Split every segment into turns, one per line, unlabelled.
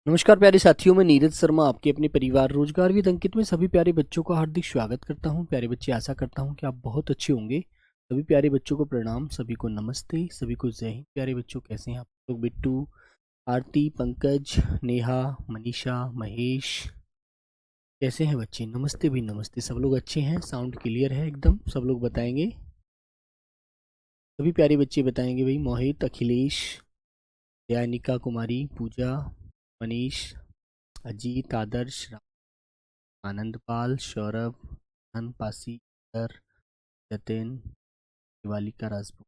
नमस्कार प्यारे साथियों, मैं नीरज शर्मा आपके अपने परिवार रोजगार विद अंकित में सभी प्यारे बच्चों का हार्दिक स्वागत करता हूं। प्यारे बच्चे, आशा करता हूं कि आप बहुत अच्छे होंगे। सभी प्यारे बच्चों को प्रणाम, सभी को नमस्ते, सभी को जय हिंद। प्यारे बच्चों, कैसे हैं आप लोग? बिट्टू, आरती, पंकज, नेहा, मनीषा, महेश, कैसे हैं बच्चे? नमस्ते भी नमस्ते। सब लोग अच्छे हैं? साउंड क्लियर है एकदम? सब लोग बताएंगे, सभी प्यारे बच्चे बताएंगे भाई। मोहित, अखिलेश, दयानिका कुमारी, पूजा, मनीष, अजीत, आदर्श, आनंदपाल, सौरभ, पासी, जतिन, शिवालिका राजपूत,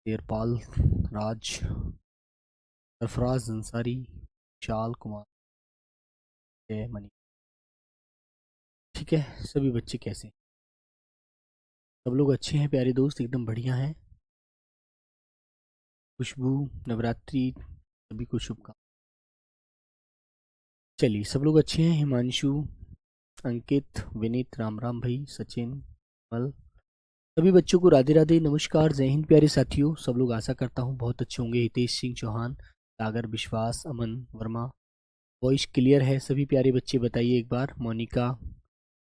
देरपाल, राज, सरफराज अंसारी, विशाल कुमार, जय मनी। ठीक है, सभी बच्चे कैसे हैं? सब लोग अच्छे हैं प्यारे दोस्त, एकदम बढ़िया हैं। खुशबू, नवरात्रि, सभी को शुभकामनाएं। चलिए, सब लोग अच्छे हैं। हिमांशु, अंकित, विनीत, राम राम भाई, सचिन, मल, सभी बच्चों को राधे राधे, नमस्कार, जय हिंद। प्यारे साथियों, सब लोग आशा करता हूँ बहुत अच्छे होंगे। हितेश सिंह चौहान, सागर विश्वास, अमन वर्मा, वॉइस क्लियर है? सभी प्यारे बच्चे बताइए एक बार। मोनिका,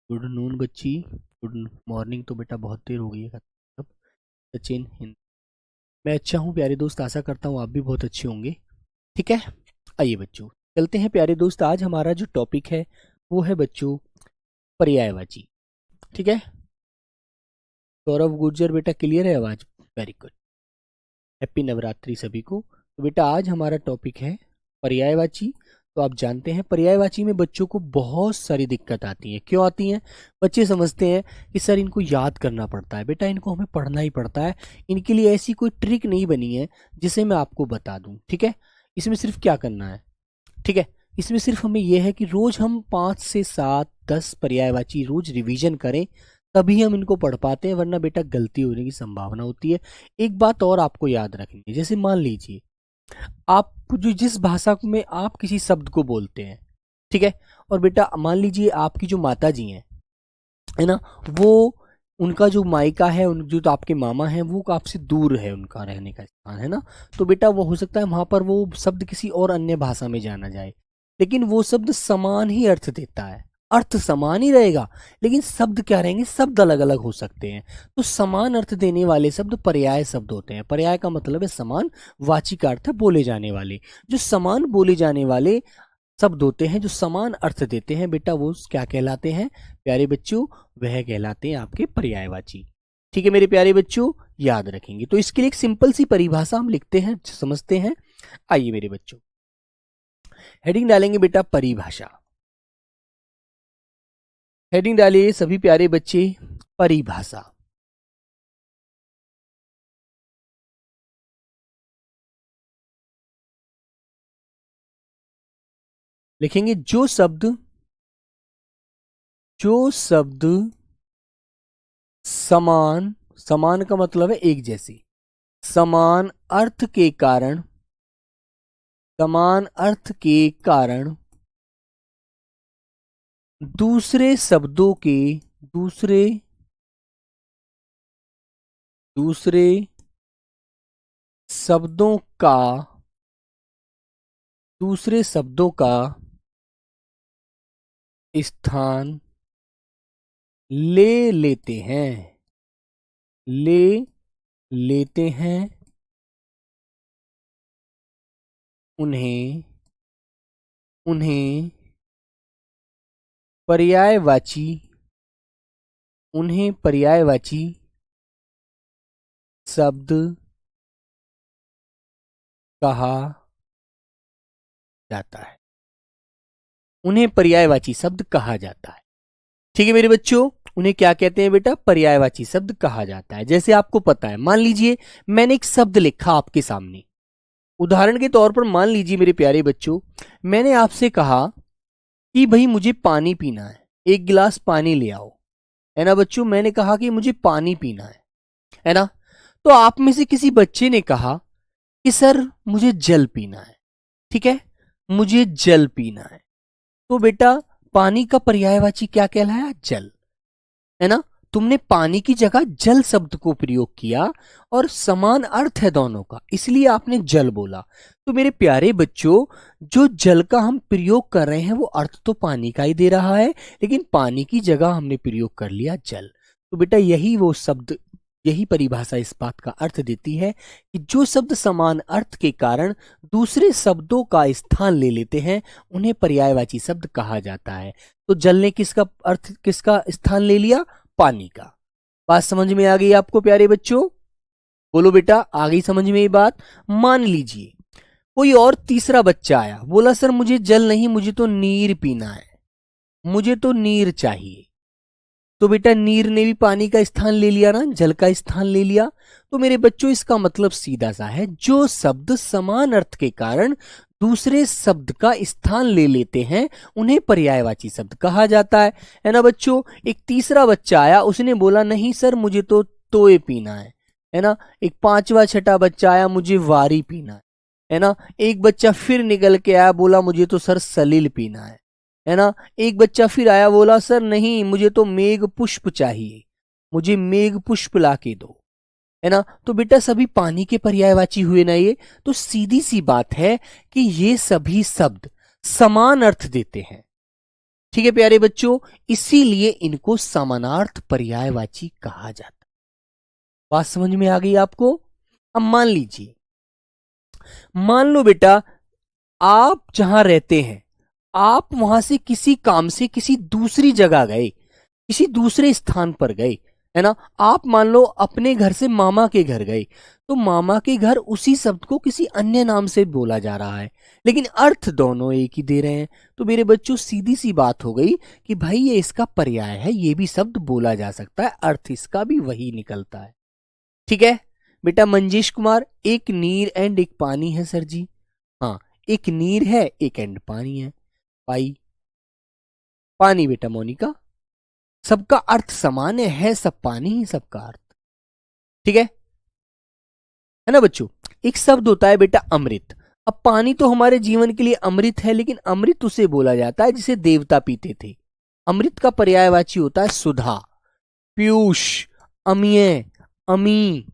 गुड नून बच्ची, गुड मॉर्निंग तो बेटा बहुत देर हो गई है। अब सचिन, हिंद, मैं अच्छा हूँ प्यारे दोस्त, आशा करता हूँ आप भी बहुत अच्छे होंगे। ठीक है, आइए बच्चों चलते हैं प्यारे दोस्त। आज हमारा जो टॉपिक है वो है बच्चों पर्यायवाची। ठीक है, सौरभ गुर्जर बेटा क्लियर है आवाज? वेरी गुड, हैप्पी नवरात्रि सभी को। तो बेटा आज हमारा टॉपिक है पर्यायवाची। तो आप जानते हैं पर्यायवाची में बच्चों को बहुत सारी दिक्कत आती है। क्यों आती हैं? बच्चे समझते हैं कि सर इनको याद करना पड़ता है। बेटा इनको हमें पढ़ना ही पड़ता है। इनके लिए ऐसी कोई ट्रिक नहीं बनी है जिसे मैं आपको बता दूं। ठीक है, इसमें सिर्फ क्या करना है? ठीक है, इसमें सिर्फ हमें यह है कि रोज हम 5 से 7 10 पर्यायवाची रोज रिवीजन करें, तभी हम इनको पढ़ पाते हैं, वरना बेटा गलती होने की संभावना होती है। एक बात और आपको याद रखनी है, जैसे मान लीजिए आप जो जिस भाषा में आप किसी शब्द को बोलते हैं, ठीक है, और बेटा मान लीजिए आपकी जो माता जी हैं, है ना, वो उनका जो मायका है, उन जो तो आपके मामा हैं, वो आपसे दूर है, उनका रहने का स्थान है ना, तो बेटा वो हो सकता है वहां पर वो शब्द किसी और अन्य भाषा में जाना जाए, लेकिन वो शब्द समान ही अर्थ देता है। अर्थ समान ही रहेगा, लेकिन शब्द क्या रहेंगे? शब्द अलग अलग हो सकते हैं। तो समान अर्थ देने वाले शब्द पर्याय शब्द होते हैं। पर्याय का मतलब है समान, वाची का अर्थ है बोले जाने वाले। जो समान बोले जाने वाले शब्द होते हैं, जो समान अर्थ देते हैं, बेटा वो क्या कहलाते हैं प्यारे बच्चों? वह कहलाते हैं आपके पर्यायवाची। ठीक है मेरे प्यारे बच्चों, याद रखेंगे। तो इसके लिए एक सिंपल सी परिभाषा हम लिखते हैं, समझते हैं। आइए मेरे बच्चों, हेडिंग डालेंगे बेटा परिभाषा। हेडिंग डालिए सभी प्यारे बच्चे, परिभाषा। लिखेंगे जो शब्द समान, समान का मतलब है एक जैसी, समान अर्थ के कारण, समान अर्थ के कारण दूसरे शब्दों के, दूसरे दूसरे शब्दों का, दूसरे शब्दों का स्थान ले लेते हैं, ले लेते हैं, उन्हें उन्हें पर्यायवाची, उन्हें पर्यायवाची शब्द कहा जाता है, उन्हें पर्यायवाची शब्द कहा जाता है। ठीक है मेरे बच्चों, उन्हें क्या कहते हैं बेटा? पर्यायवाची शब्द कहा जाता है। जैसे आपको पता है, मान लीजिए मैंने एक शब्द लिखा आपके सामने, उदाहरण के तौर पर मान लीजिए मेरे प्यारे बच्चों, मैंने आपसे कहा कि भाई मुझे पानी पीना है, एक गिलास पानी ले आओ, है ना बच्चों? मैंने कहा कि मुझे पानी पीना है ना? तो आप में से किसी बच्चे ने कहा कि सर मुझे जल पीना है। ठीक है, मुझे जल पीना है। तो बेटा पानी का पर्यायवाची क्या कहलाया? जल, है ना? तुमने पानी की जगह जल शब्द को प्रयोग किया और समान अर्थ है दोनों का, इसलिए आपने जल बोला। तो मेरे प्यारे बच्चों, जो जल का हम प्रयोग कर रहे हैं वो अर्थ तो पानी का ही दे रहा है, लेकिन पानी की जगह हमने प्रयोग कर लिया जल। तो बेटा यही वो शब्द, यही परिभाषा इस बात का अर्थ देती है कि जो शब्द समान अर्थ के कारण दूसरे शब्दों का स्थान ले लेते हैं उन्हें पर्यायवाची शब्द कहा जाता है। तो जल ने किसका अर्थ, किसका स्थान ले लिया? पानी का। बात समझ में आ गई आपको प्यारे बच्चों? बोलो बेटा, आ गई समझ में ये बात? मान लीजिए कोई और तीसरा बच्चा आया, बोला सर मुझे जल नहीं, मुझे तो नीर पीना है, मुझे तो नीर चाहिए। तो बेटा नीर ने भी पानी का स्थान ले लिया ना, जल का स्थान ले लिया। तो मेरे बच्चों इसका मतलब सीधा सा है, जो शब्द समान अर्थ के कारण दूसरे शब्द का स्थान ले लेते हैं उन्हें पर्यायवाची शब्द कहा जाता है ना बच्चों। एक तीसरा बच्चा आया, उसने बोला नहीं सर मुझे तो तोए पीना है ना। एक पांचवा छठा बच्चा आया, मुझे वारी पीना है ना। एक बच्चा फिर निकल के आया, बोला मुझे तो सर सलील पीना है ना। एक बच्चा फिर आया, बोला सर नहीं मुझे तो मेघ पुष्प चाहिए, मुझे मेघ पुष्प ला के दो, है ना। तो बेटा सभी पानी के पर्यायवाची हुए ना ये। तो सीधी सी बात है कि ये सभी शब्द समान अर्थ देते हैं। ठीक है प्यारे बच्चों, इसीलिए इनको समानार्थ पर्यायवाची कहा जाता है। बात समझ में आ गई आपको? अब मान लीजिए, मान लो बेटा आप जहां रहते हैं, आप वहां से किसी काम से किसी दूसरी जगह गए, किसी दूसरे स्थान पर गए, है ना। आप मान लो अपने घर से मामा के घर गए, तो मामा के घर उसी शब्द को किसी अन्य नाम से बोला जा रहा है, लेकिन अर्थ दोनों एक ही दे रहे हैं। तो मेरे बच्चों सीधी सी बात हो गई कि भाई ये इसका पर्याय है, ये भी शब्द बोला जा सकता है, अर्थ इसका भी वही निकलता है। ठीक है बेटा मंजेश कुमार, एक नीर एंड एक पानी है सर जी। हाँ, एक नीर है एक एंड पानी है। पाई पानी बेटा मोनिका, सबका अर्थ समान है, सब पानी ही सबका अर्थ। ठीक है ना बच्चों। एक शब्द होता है बेटा अमृत। अब पानी तो हमारे जीवन के लिए अमृत है, लेकिन अमृत उसे बोला जाता है जिसे देवता पीते थे। अमृत का पर्यायवाची होता है सुधा, पीयूष, अमीय, अमी,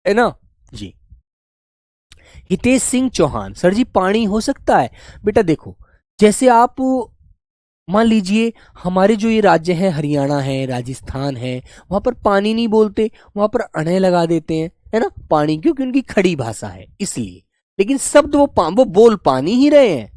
है ना जी। हितेश सिंह चौहान, सर जी पानी हो सकता है? बेटा देखो, जैसे आप मान लीजिए हमारे जो ये राज्य है, हरियाणा है, राजस्थान है, वहां पर पानी नहीं बोलते, वहां पर अणे लगा देते हैं, है ना, पानी, क्योंकि उनकी खड़ी भाषा है इसलिए। लेकिन शब्द वो बोल पानी ही रहे हैं,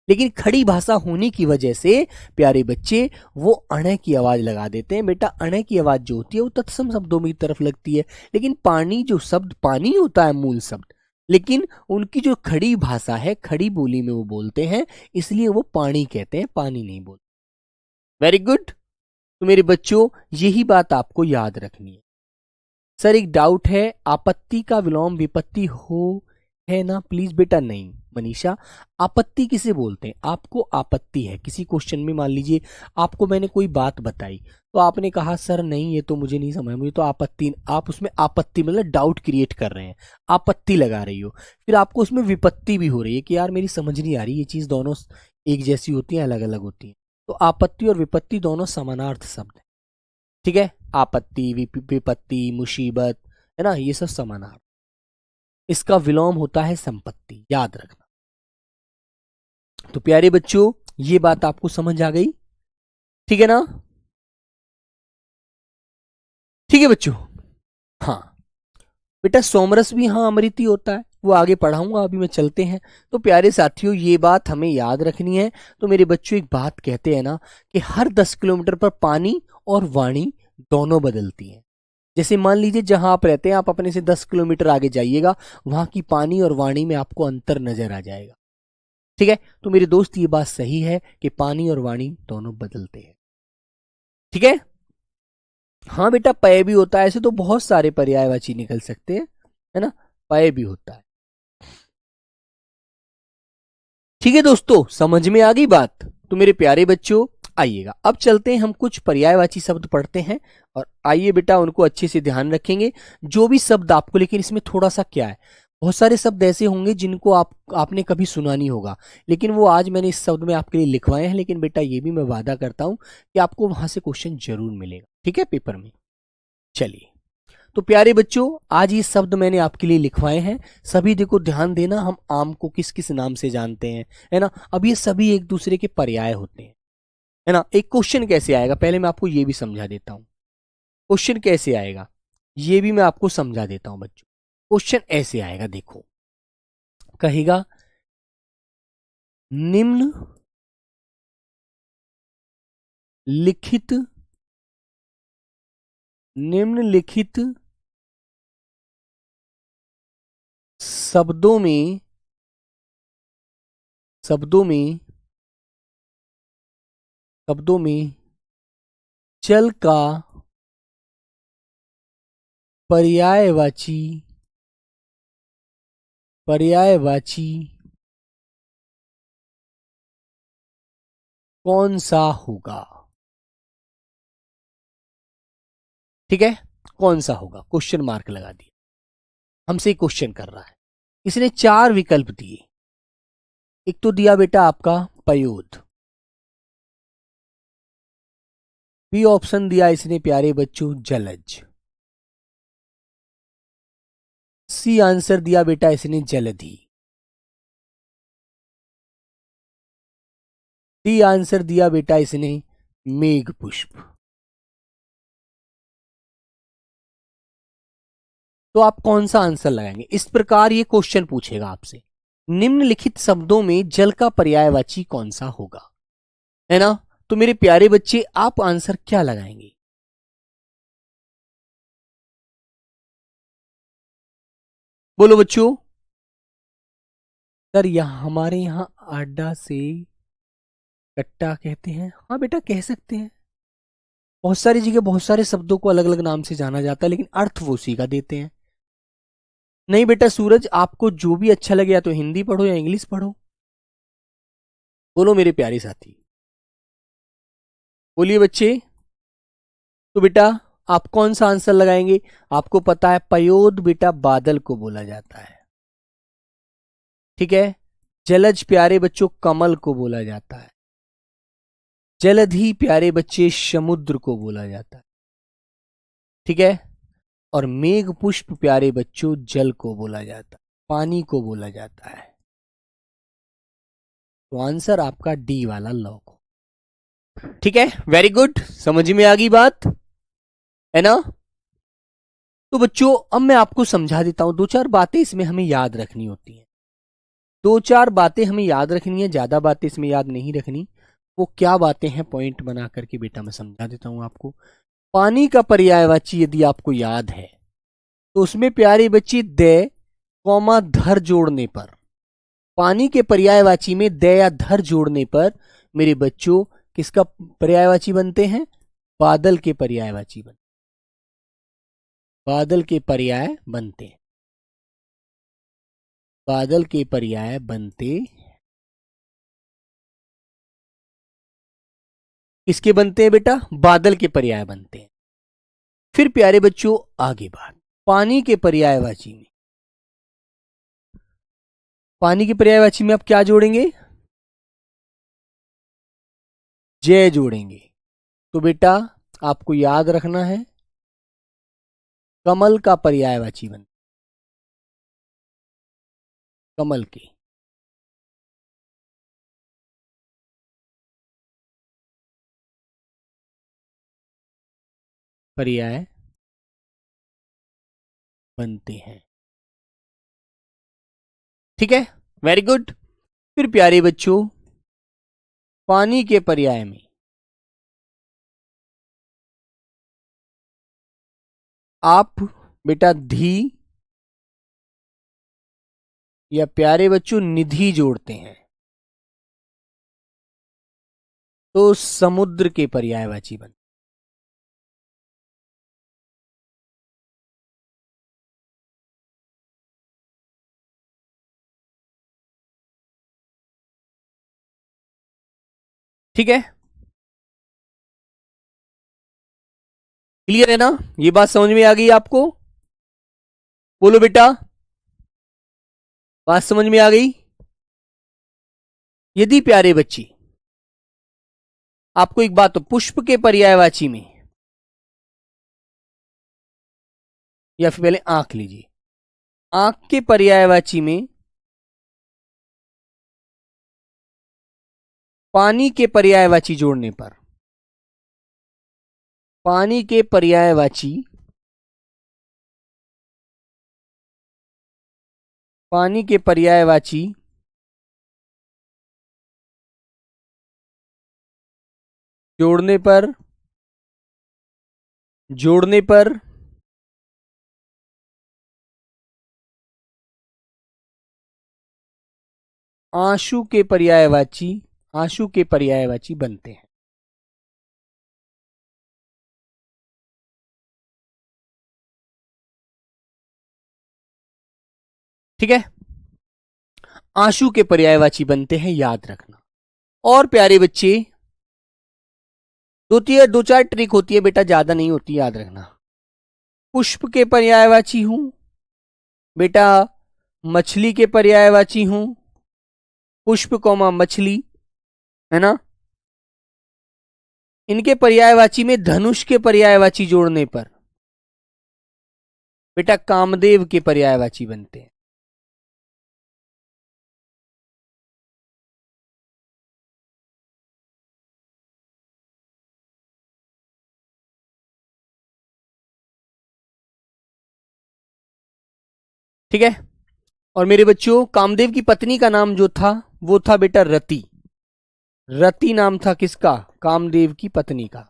लेकिन खड़ी भाषा होने की वजह से प्यारे बच्चे वो अणे की आवाज लगा देते हैं। बेटा अणे की आवाज जो होती है वो तत्सम शब्दों में तरफ लगती है, लेकिन पानी जो शब्द पानी होता है मूल शब्द, लेकिन उनकी जो खड़ी भाषा है, खड़ी बोली में वो बोलते हैं, इसलिए वो पानी कहते हैं, पानी नहीं बोलते। Very good. तो मेरे बच्चों यही बात आपको याद रखनी है। सर एक डाउट है, आपत्ति का विलोम विपत्ति हो है ना? प्लीज बेटा नहीं मनीषा, आपत्ति किसे बोलते हैं? आपको आपत्ति है किसी क्वेश्चन में, मान लीजिए आपको मैंने कोई बात बताई तो आपने कहा सर नहीं ये तो मुझे नहीं समझ, मुझे तो आपत्ति, आप उसमें आपत्ति मतलब डाउट क्रिएट कर रहे हैं, आपत्ति लगा रही हो, फिर आपको उसमें विपत्ति भी हो रही है कि यार मेरी समझ नहीं आ रही, ये चीज दोनों एक जैसी होती है अलग अलग होती है। तो आपत्ति और विपत्ति दोनों समानार्थ शब्द है। ठीक है, आपत्ति, विपत्ति, मुसीबत, है ना, ये सब समानार्थ। इसका विलोम होता है संपत्ति, याद रखना। तो प्यारे बच्चों ये बात आपको समझ आ गई? ठीक है ना? ठीक है बच्चों। हाँ बेटा सोमरस भी हाँ अमृत ही होता है, वो आगे पढ़ाऊंगा, अभी मैं चलते हैं। तो प्यारे साथियों ये बात हमें याद रखनी है। तो मेरे बच्चों एक बात कहते हैं ना कि हर 10 किलोमीटर पर पानी और वाणी दोनों बदलती हैं। जैसे मान लीजिए जहां आप रहते हैं, आप अपने से 10 किलोमीटर आगे जाइएगा, वहां की पानी और वाणी में आपको अंतर नजर आ जाएगा। ठीक है, तो मेरे दोस्त ये बात सही है कि पानी और वाणी दोनों बदलते हैं। ठीक है, हाँ बेटा पय भी होता है, ऐसे तो बहुत सारे पर्यायवाची निकल सकते हैं, है ना, पय भी होता है। ठीक है दोस्तों, समझ में आ गई बात? तो मेरे प्यारे बच्चों आइएगा अब चलते हैं, हम कुछ पर्यायवाची शब्द पढ़ते हैं, और आइए बेटा उनको अच्छे से ध्यान रखेंगे जो भी शब्द आपको, लेकिन इसमें थोड़ा सा क्या है, बहुत सारे शब्द ऐसे होंगे जिनको आपने कभी सुना नहीं होगा, लेकिन वो आज मैंने इस शब्द में आपके लिए लिखवाए हैं। लेकिन बेटा ये भी मैं वादा करता हूं कि आपको वहां से क्वेश्चन जरूर मिलेगा। ठीक है, पेपर में। चलिए, तो प्यारे बच्चों आज ये शब्द मैंने आपके लिए लिखवाए हैं। सभी देखो ध्यान देना, हम आम को किस किस नाम से जानते हैं, है ना। अब ये सभी एक दूसरे के पर्याय होते हैं, है ना। एक क्वेश्चन कैसे आएगा, पहले मैं आपको ये भी समझा देता हूं। क्वेश्चन कैसे आएगा ये भी मैं आपको समझा देता हूं बच्चों। क्वेश्चन ऐसे आएगा, देखो, कहेगा निम्न लिखित निम्नलिखित शब्दों में शब्दों में शब्दों में जल का पर्यायवाची पर्यायवाची कौन सा होगा। ठीक है, कौन सा होगा, क्वेश्चन मार्क लगा दिया। हमसे क्वेश्चन कर रहा है। इसने 4 विकल्प दिए। एक तो दिया बेटा आपका पयोद, बी ऑप्शन दिया इसने प्यारे बच्चों जलज, सी आंसर दिया बेटा इसने जलधि, डी आंसर दिया बेटा इसने मेघ पुष्प। तो आप कौन सा आंसर लगाएंगे। इस प्रकार ये क्वेश्चन पूछेगा आपसे, निम्नलिखित शब्दों में जल का पर्यायवाची कौन सा होगा, है ना। तो मेरे प्यारे बच्चे आप आंसर क्या लगाएंगे। बोलो बच्चों। सर हमारे यहां आडा से कट्टा कहते हैं। हाँ बेटा कह सकते हैं। बहुत सारी जगह बहुत सारे शब्दों को अलग अलग नाम से जाना जाता है, लेकिन अर्थ वो उसी का देते हैं। नहीं बेटा सूरज, आपको जो भी अच्छा लगे, या तो हिंदी पढ़ो या इंग्लिश पढ़ो। बोलो मेरे प्यारे साथी, बोलिए बच्चे। तो बेटा आप कौन सा आंसर लगाएंगे। आपको पता है पयोद बेटा बादल को बोला जाता है, ठीक है। जलज प्यारे बच्चों कमल को बोला जाता है, जलधि प्यारे बच्चे समुद्र को बोला जाता है, ठीक है। और मेघ पुष्प प्यारे बच्चों जल को बोला जाता है, पानी को बोला जाता है। तो आंसर आपका डी वाला लॉक हो, ठीक है। वेरी गुड, समझ में आ गई बात, है ना। तो बच्चों अब मैं आपको समझा देता हूं, 2-4 बातें इसमें हमें याद रखनी होती हैं। 2-4 बातें हमें याद रखनी है, ज्यादा बातें इसमें याद नहीं रखनी। वो क्या बातें हैं पॉइंट बना करके बेटा मैं समझा देता हूं आपको। पानी का पर्यायवाची यदि आपको याद है तो उसमें प्यारे बच्चे दे कौमा धर जोड़ने पर, पानी के पर्यायवाची में दे या धर जोड़ने पर मेरे बच्चों किसका पर्यायवाची बनते हैं। बादल के पर्यायवाची बनते, बादल के पर्याय बनते हैं, बादल के पर्याय बनते। किसके बनते हैं बेटा, बादल के पर्याय बनते हैं। फिर प्यारे बच्चों आगे बात, पानी के पर्यायवाची में, पानी के पर्यायवाची में आप क्या जोड़ेंगे, जय जोड़ेंगे। तो बेटा आपको याद रखना है कमल का पर्यायवाची बन, कमल के पर्याय बनते हैं, ठीक है। Very good. फिर प्यारे बच्चों पानी के पर्याय में आप बेटा धी या प्यारे बच्चों निधि जोड़ते हैं तो समुद्र के पर्यायवाची बन, ठीक है। क्लियर है ना, ये बात समझ में आ गई आपको। बोलो बेटा, बात समझ में आ गई। यदि प्यारे बच्ची आपको एक बात, तो पुष्प के पर्यायवाची में या फिर पहले आंख लीजिए। आंख के पर्यायवाची में पानी के पर्यायवाची जोड़ने पर, पानी के पर्यायवाची, पानी के पर्यायवाची जोड़ने पर, जोड़ने पर आंसू के पर्यायवाची, आंसू के पर्यायवाची बनते हैं। ठीक है, आंसू के पर्यायवाची बनते हैं, याद रखना। और प्यारे बच्चे, दो चार ट्रिक होती है बेटा, ज्यादा नहीं होती, याद रखना। पुष्प के पर्यायवाची हूं बेटा, मछली के पर्यायवाची हूं, पुष्प कौमा मछली, है ना। इनके पर्यायवाची में धनुष के पर्यायवाची जोड़ने पर बेटा कामदेव के पर्यायवाची बनते हैं। ठीक है, और मेरे बच्चों, कामदेव की पत्नी का नाम जो था वो था बेटा रति। रति नाम था किसका? कामदेव की पत्नी का।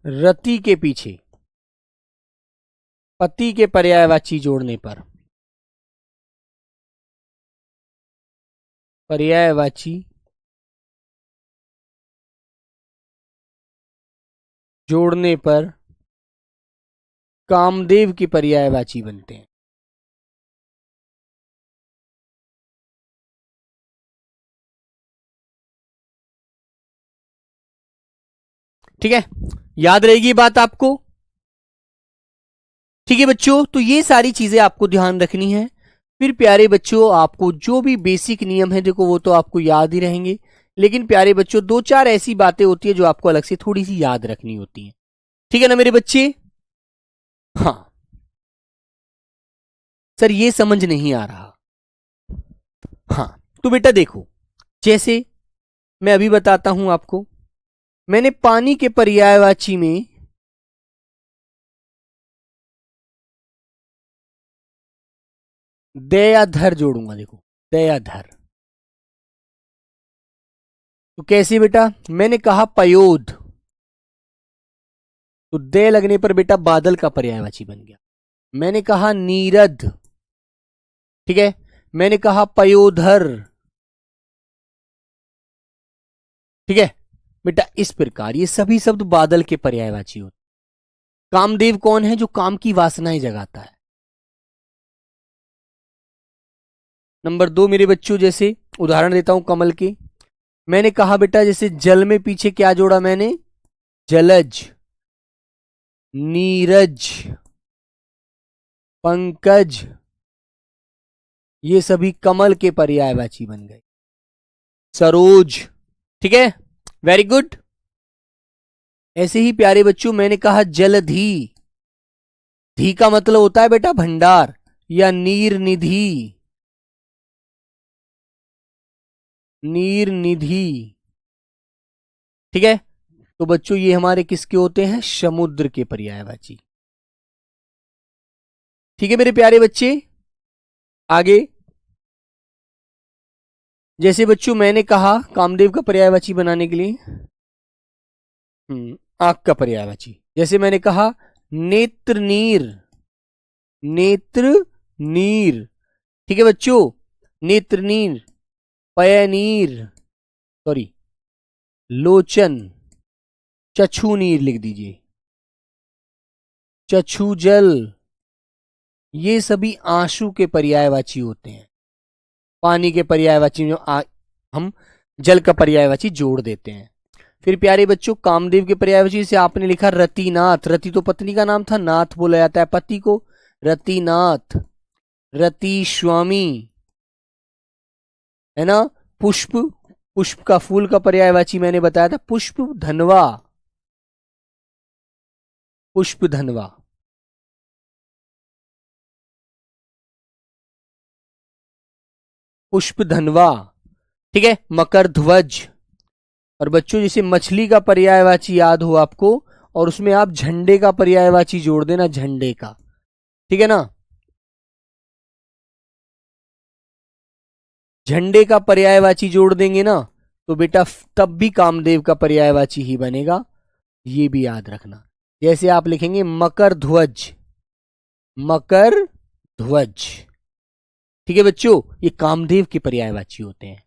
रति के पीछे पति के पर्यायवाची जोड़ने पर, पर्यायवाची जोड़ने पर कामदेव की पर्यायवाची बनते हैं। ठीक है, याद रहेगी बात आपको? ठीक है बच्चों, तो ये सारी चीजें आपको ध्यान रखनी है। फिर प्यारे बच्चों, आपको जो भी बेसिक नियम है देखो वो तो आपको याद ही रहेंगे, लेकिन प्यारे बच्चों दो चार ऐसी बातें होती है जो आपको अलग से थोड़ी सी याद रखनी होती है। ठीक है ना मेरे बच्चे? हाँ सर, ये समझ नहीं आ रहा। हाँ तो बेटा देखो, जैसे मैं अभी बताता हूं आपको, मैंने पानी के पर्यायवाची में दयाधर जोड़ूंगा। देखो दयाधर, तो कैसे बेटा? मैंने कहा पयोध, तो दे लगने पर बेटा बादल का पर्यायवाची बन गया। मैंने कहा नीरद, ठीक है, मैंने कहा पयोधर। ठीक है बेटा, इस प्रकार ये सभी शब्द बादल के पर्यायवाची होते। कामदेव कौन है? जो काम की वासनाएं जगाता है। नंबर 2 मेरे बच्चों, जैसे उदाहरण देता हूं कमल के, मैंने कहा बेटा जैसे जल में पीछे क्या जोड़ा मैंने? जलज, नीरज, पंकज, ये सभी कमल के पर्यायवाची बन गए। सरोज, ठीक है, वेरी गुड। ऐसे ही प्यारे बच्चों मैंने कहा जलधि, धी का मतलब होता है बेटा भंडार या नीर निधि, नीर निधि। ठीक है, तो बच्चों ये हमारे किसके होते हैं? समुद्र के पर्यायवाची। ठीक है मेरे प्यारे बच्चे, आगे जैसे बच्चों मैंने कहा कामदेव का पर्यायवाची बनाने के लिए आंख का पर्यायवाची, जैसे मैंने कहा नेत्र नीर, नेत्र नीर। ठीक है बच्चों, नेत्र नीर, पयनीर, सॉरी लोचन, चक्षु नीर लिख दीजिए, चक्षु जल, ये सभी आंसू के पर्यायवाची होते हैं। पानी के पर्यायवाची में हम जल का पर्यायवाची जोड़ देते हैं। फिर प्यारे बच्चों कामदेव के पर्यायवाची से आपने लिखा रतिनाथ। रति तो पत्नी का नाम था, नाथ बोला जाता है पति को, रतिनाथ। रति स्वामी है ना। पुष्प, पुष्प का फूल का पर्यायवाची मैंने बताया था पुष्प धनवा, पुष्प धनवा। पुष्प धनवा, ठीक है। मकर ध्वज। और बच्चों जैसे मछली का पर्यायवाची याद हो आपको, और उसमें आप झंडे का पर्यायवाची जोड़ देना, झंडे का, ठीक है ना। झंडे का पर्यायवाची जोड़ देंगे ना तो बेटा तब भी कामदेव का पर्यायवाची ही बनेगा, ये भी याद रखना। जैसे आप लिखेंगे मकर ध्वज, मकर ध्वज, ठीक है बच्चों, ये कामदेव के पर्यायवाची होते हैं,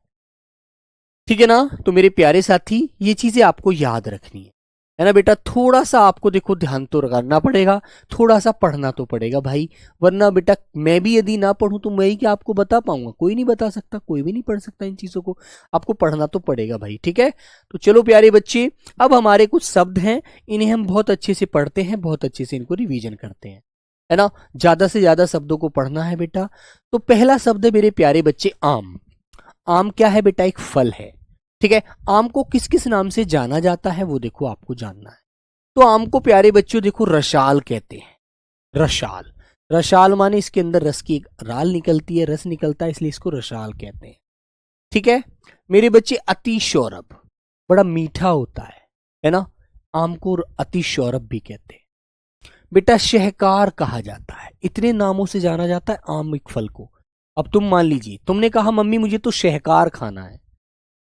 ठीक है ना। तो मेरे प्यारे साथी ये चीजें आपको याद रखनी है ना बेटा। थोड़ा सा आपको देखो ध्यान तो करना पड़ेगा, थोड़ा सा पढ़ना तो पड़ेगा भाई, वरना बेटा मैं भी यदि ना पढ़ूं तो मैं ही क्या आपको बता पाऊंगा, कोई नहीं बता सकता, कोई भी नहीं पढ़ सकता इन चीजों को, आपको पढ़ना तो पड़ेगा भाई, ठीक है। तो चलो प्यारे बच्चे, अब हमारे कुछ शब्द हैं, इन्हें हम बहुत अच्छे से पढ़ते हैं, बहुत अच्छे से इनको रिवीजन करते हैं, है ना। ज्यादा से ज्यादा शब्दों को पढ़ना है बेटा। तो पहला शब्द है मेरे प्यारे बच्चे आम। आम क्या है बेटा, एक फल है, ठीक है। आम को किस किस नाम से जाना जाता है वो देखो आपको जानना है। तो आम को प्यारे बच्चों देखो रसाल कहते हैं, रसाल। रसाल माने इसके अंदर रस की एक राल निकलती है, रस निकलता है, इसलिए इसको रसाल कहते हैं, ठीक है। मेरे बच्चे अति सौरभ, बड़ा मीठा होता है ना, आम को अति सौरभ भी कहते हैं। बेटा शहकार कहा जाता है, इतने नामों से जाना जाता है आम एक फल को। अब तुम मान लीजिए तुमने कहा मम्मी मुझे तो शहकार खाना है,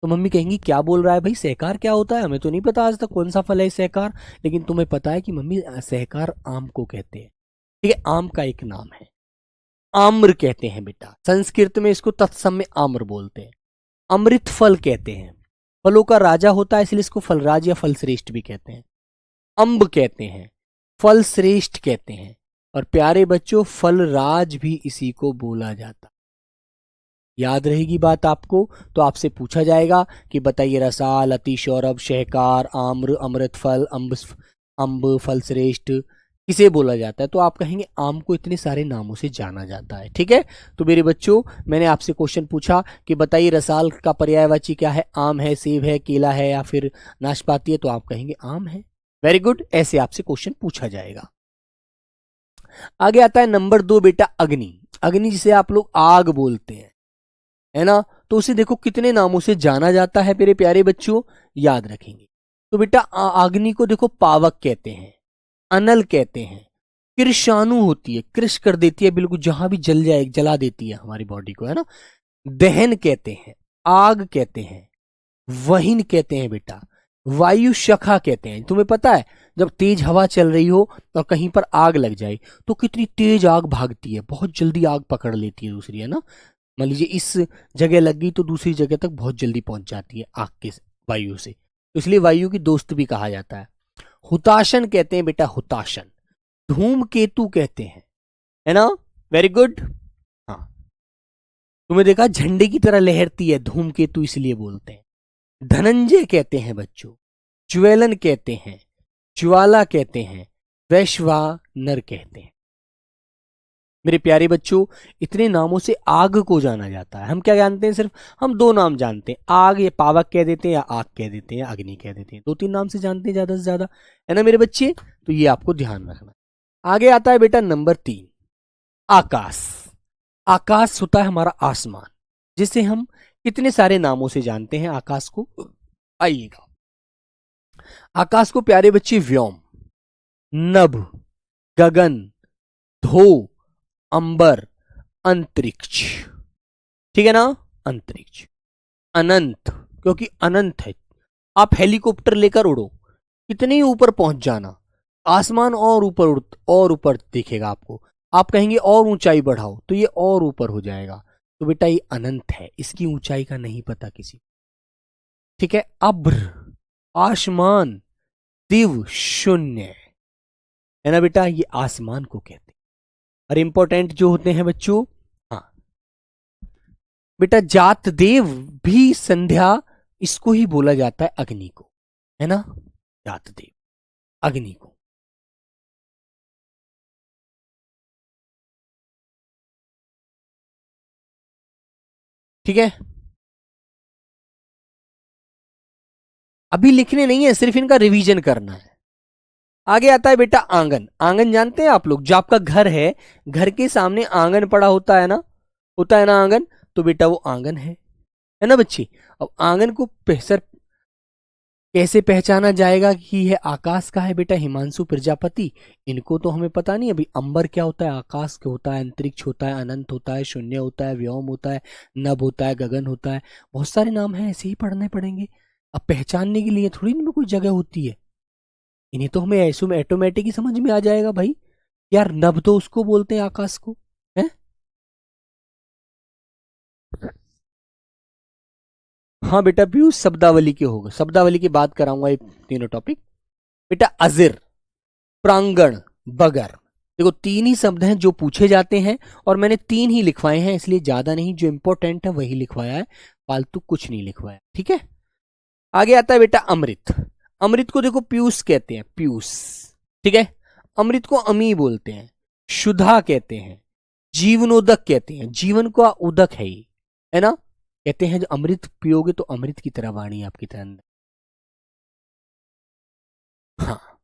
तो मम्मी कहेंगी क्या बोल रहा है भाई, सहकार क्या होता है, हमें तो नहीं पता आज तक कौन सा फल है सहकार, लेकिन तुम्हें पता है कि मम्मी सहकार आम को कहते हैं, ठीक है। आम का एक नाम है, आम्र कहते हैं बेटा, संस्कृत में इसको तत्सम आम्र बोलते हैं। अमृत फल कहते हैं, फलों का राजा होता है इसलिए इसको फलराज या फल श्रेष्ठ भी कहते हैं। अम्ब कहते हैं, फल श्रेष्ठ कहते हैं, और प्यारे बच्चों फलराज भी इसी को बोला जाता। याद रहेगी बात आपको, तो आपसे पूछा जाएगा कि बताइए रसाल, अति सौरभ, शहकार, आम्र, अमृत फल, अम्ब, फल श्रेष्ठ किसे बोला जाता है, तो आप कहेंगे आम को इतने सारे नामों से जाना जाता है, ठीक है। तो मेरे बच्चों मैंने आपसे क्वेश्चन पूछा कि बताइए रसाल का पर्यायवाची क्या है, आम है, सेब है, केला है या फिर नाशपाती है, तो आप कहेंगे आम है। वेरी गुड, ऐसे आपसे क्वेश्चन पूछा जाएगा। आगे आता है नंबर 2 बेटा अग्नि। अग्नि जिसे आप लोग आग बोलते हैं, है ना, तो उसे देखो कितने नामों से जाना जाता है मेरे प्यारे बच्चों, याद रखेंगे। तो बेटा अग्नि को देखो पावक कहते हैं, अनल कहते हैं, कृषाणु होती है, कृष कर देती है, बिल्कुल जहां भी जल जाए जला देती है हमारी बॉडी को, है ना। दहन कहते हैं, आग कहते हैं, वहीन कहते हैं बेटा, वायु शखा कहते हैं। तुम्हें पता है जब तेज हवा चल रही हो और कहीं पर आग लग जाए तो कितनी तेज आग भागती है, बहुत जल्दी आग पकड़ लेती है दूसरी, है ना। मान लीजिए इस जगह लग गई तो दूसरी जगह तक बहुत जल्दी पहुंच जाती है आग के वायु से, तो इसलिए वायु की दोस्त भी कहा जाता है। हुताशन कहते हैं बेटा, हुताशन। धूमकेतु कहते हैं, है ना, वेरी गुड। हाँ, तुम्हें देखा झंडे की तरह लहरती है, धूमकेतु इसलिए बोलते हैं। धनंजय कहते हैं बच्चों, ज्वेलन कहते हैं, ज्वाला कहते हैं, वैश्वानर कहते हैं। मेरे प्यारे बच्चों इतने नामों से आग को जाना जाता है। हम क्या जानते हैं, सिर्फ हम 2 नाम जानते हैं, आग या पावक कह देते हैं या आग कह देते हैं, अग्नि कह देते हैं, 2-3 नाम से जानते हैं ज्यादा से ज्यादा, है ना मेरे बच्चे। तो ये आपको ध्यान रखना। आगे आता है बेटा नंबर 3 आकाश। आकाश होता है हमारा आसमान, जिसे हम कितने सारे नामों से जानते हैं आकाश को, आइएगा। आकाश को प्यारे बच्चे व्योम, नभ, गगन, धो, अंबर, अंतरिक्ष, ठीक है ना, अंतरिक्ष। अनंत, क्योंकि अनंत है, आप हेलीकॉप्टर लेकर उड़ो, कितने ही ऊपर पहुंच जाना, आसमान और ऊपर और ऊपर दिखेगा आपको, आप कहेंगे और ऊंचाई बढ़ाओ तो ये और ऊपर हो जाएगा। तो बेटा ये अनंत है, इसकी ऊंचाई का नहीं पता किसी, ठीक है। अभ्र, आसमान, दिव, शून्य, है ना बेटा, ये आसमान को कहते हैं। और इंपॉर्टेंट जो होते हैं बच्चों, हाँ बेटा जात देव भी संध्या, इसको ही बोला जाता है अग्नि को, है ना, जातदेव, अग्नि को। ठीक है, अभी लिखने नहीं है, सिर्फ इनका रिवीजन करना है। आगे आता है बेटा आंगन। आंगन जानते हैं आप लोग, जो आपका घर है, घर के सामने आंगन पड़ा होता है ना, होता है ना आंगन, तो बेटा वो आंगन है ना बच्ची। अब आंगन को सर कैसे पहचाना जाएगा कि यह आकाश का है बेटा, हिमांशु प्रजापति? इनको तो हमें पता नहीं। अभी अंबर क्या होता है, आकाश क्या होता है, अंतरिक्ष होता है, अनंत होता है, शून्य होता है, व्योम होता है, नभ होता है, गगन होता है, बहुत सारे नाम हैं, ऐसे ही पढ़ने पड़ेंगे। अब पहचानने के लिए थोड़ी इनमें कोई जगह होती है, इन्हें तो हमें ऐसो में ऑटोमेटिक ही समझ में आ जाएगा भाई। यार नभ तो उसको बोलते हैं आकाश को, है। हाँ बेटा पीयूष, शब्दावली के होगा, शब्दावली की बात कराऊंगा ये तीनों टॉपिक। बेटा अजिर, प्रांगण, बगर, देखो तीन ही शब्द हैं जो पूछे जाते हैं, और मैंने तीन ही लिखवाए हैं, इसलिए ज्यादा नहीं, जो इंपॉर्टेंट है वही लिखवाया है, फालतू कुछ नहीं लिखवाया। ठीक है, आगे आता है बेटा अमृत। अमृत को देखो पीयूष कहते हैं, पीयूष। ठीक है, अमृत को अमी बोलते हैं, शुद्धा कहते हैं, जीवनोदक कहते हैं, जीवन का उदक है ये, है ना। कहते हैं जो अमृत पियोगे तो अमृत की तरह वाणी आपकी तरह अंदर। हाँ